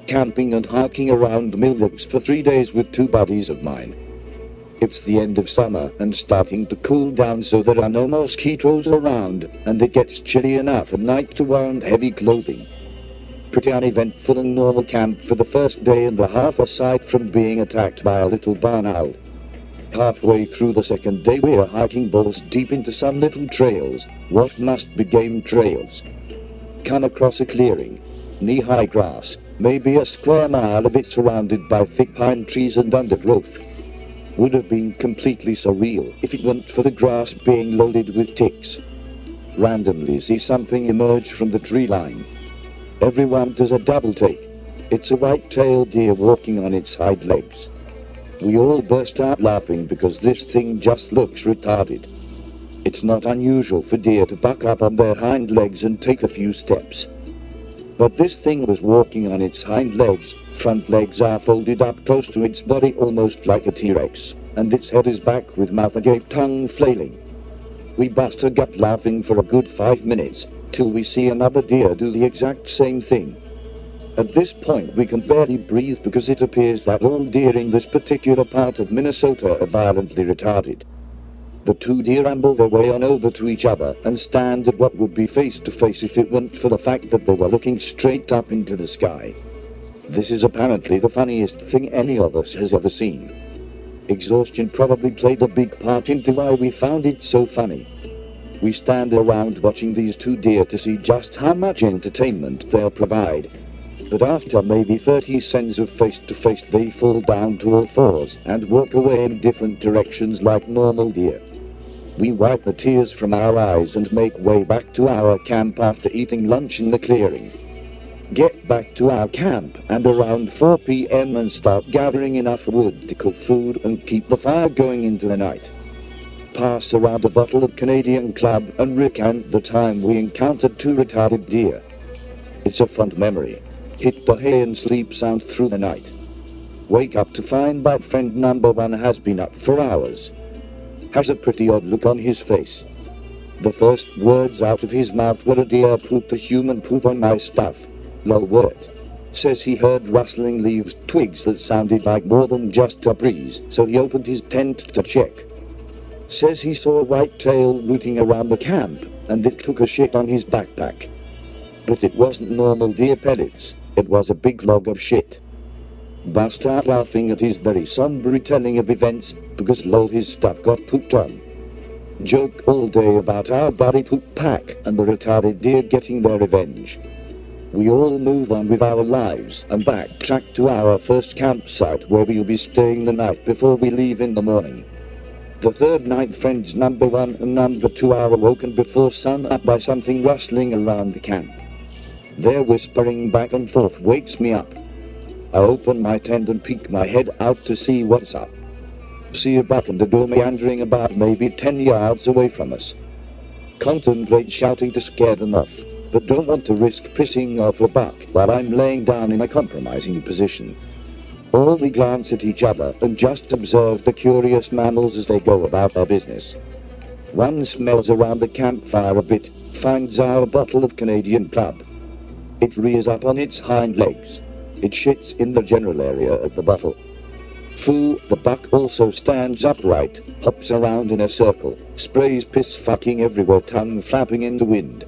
camping and hiking around Millocks for 3 days with 2 buddies of mine. It's the end of summer and starting to cool down, so there are no mosquitoes around, and it gets chilly enough at night to warrant heavy clothing. Pretty uneventful and normal camp for the first day and a half, aside from being attacked by a little barn owl. Halfway through the second day we are hiking balls deep into some little trails, what must be game trails. Come across a clearing, knee-high grass, maybe a square mile of it surrounded by thick pine trees and undergrowth. Would have been completely surreal if it weren't for the grass being loaded with ticks. Randomly see something emerge from the tree line. Everyone does a double take. It's a white-tailed deer walking on its hind legs. We all burst out laughing because this thing just looks retarded. It's not unusual for deer to buck up on their hind legs and take a few steps. But this thing was walking on its hind legs, front legs are folded up close to its body almost like a T-Rex, and its head is back with mouth agape, tongue flailing. We bust a gut laughing for a good 5 minutes, till we see another deer do the exact same thing. At this point we can barely breathe because it appears that all deer in this particular part of Minnesota are violently retarded. The 2 deer amble their way on over to each other and stand at what would be face to face if it weren't for the fact that they were looking straight up into the sky. This is apparently the funniest thing any of us has ever seen. Exhaustion probably played a big part into why we found it so funny. We stand around watching these 2 deer to see just how much entertainment they'll provide. But after maybe 30 seconds of face to face they fall down to all fours and walk away in different directions like normal deer. We wipe the tears from our eyes and make way back to our camp after eating lunch in the clearing. Get back to our camp and around 4 p.m. and start gathering enough wood to cook food and keep the fire going into the night. Pass around a bottle of Canadian Club and recount the time we encountered 2 retarded deer. It's a fond memory. Hit the hay and sleep sound through the night. Wake up to find that friend number 1 has been up for hours. Has a pretty odd look on his face. The first words out of his mouth were, "A deer pooped a human poop on my stuff. Lol word." Says he heard rustling leaves, twigs that sounded like more than just a breeze, so he opened his tent to check. Says he saw a white-tail rooting around the camp, and it took a shit on his backpack. But it wasn't normal deer pellets, it was a big log of shit. Bust out laughing at his very somber retelling of events, because lol his stuff got pooped on. Joke all day about our body poop pack and the retarded deer getting their revenge. We all move on with our lives and backtrack to our first campsite where we'll be staying the night before we leave in the morning. The third night friends number 1 and number 2 are awoken before sun up by something rustling around the camp. Their whispering back and forth wakes me up. I open my tent and peek my head out to see what's up. See a buck and a doe meandering about maybe 10 yards away from us. Contemplate shouting to scare them off, but don't want to risk pissing off the buck while I'm laying down in a compromising position. All we glance at each other and just observe the curious mammals as they go about their business. One smells around the campfire a bit, finds our bottle of Canadian Club. It rears up on its hind legs. It shits in the general area of the bottle. Foo, the buck also stands upright, hops around in a circle, sprays piss fucking everywhere, tongue flapping in the wind.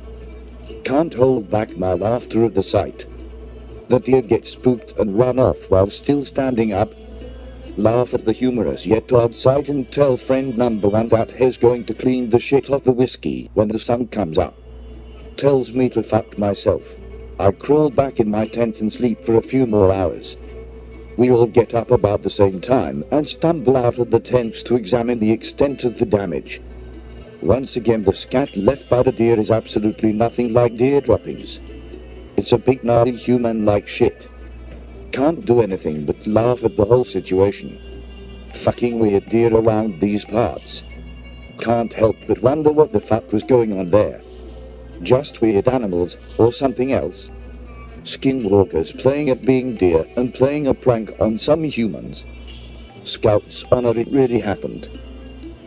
Can't hold back my laughter at the sight. The deer gets spooked and run off while still standing up. Laugh at the humorous yet odd sight and tell friend number 1 that he's going to clean the shit off the whiskey when the sun comes up. Tells me to fuck myself. I crawl back in my tent and sleep for a few more hours. We all get up about the same time and stumble out of the tents to examine the extent of the damage. Once again the scat left by the deer is absolutely nothing like deer droppings. It's a big gnarly human-like shit. Can't do anything but laugh at the whole situation. Fucking weird deer around these parts. Can't help but wonder what the fuck was going on there. Just weird animals, or something else? Skinwalkers playing at being deer and playing a prank on some humans. Scouts honor it really happened.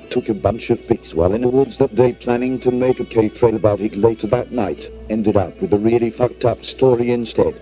Took a bunch of pics while in the woods that day planning to make a K-trail about it later that night. Ended up with a really fucked up story instead.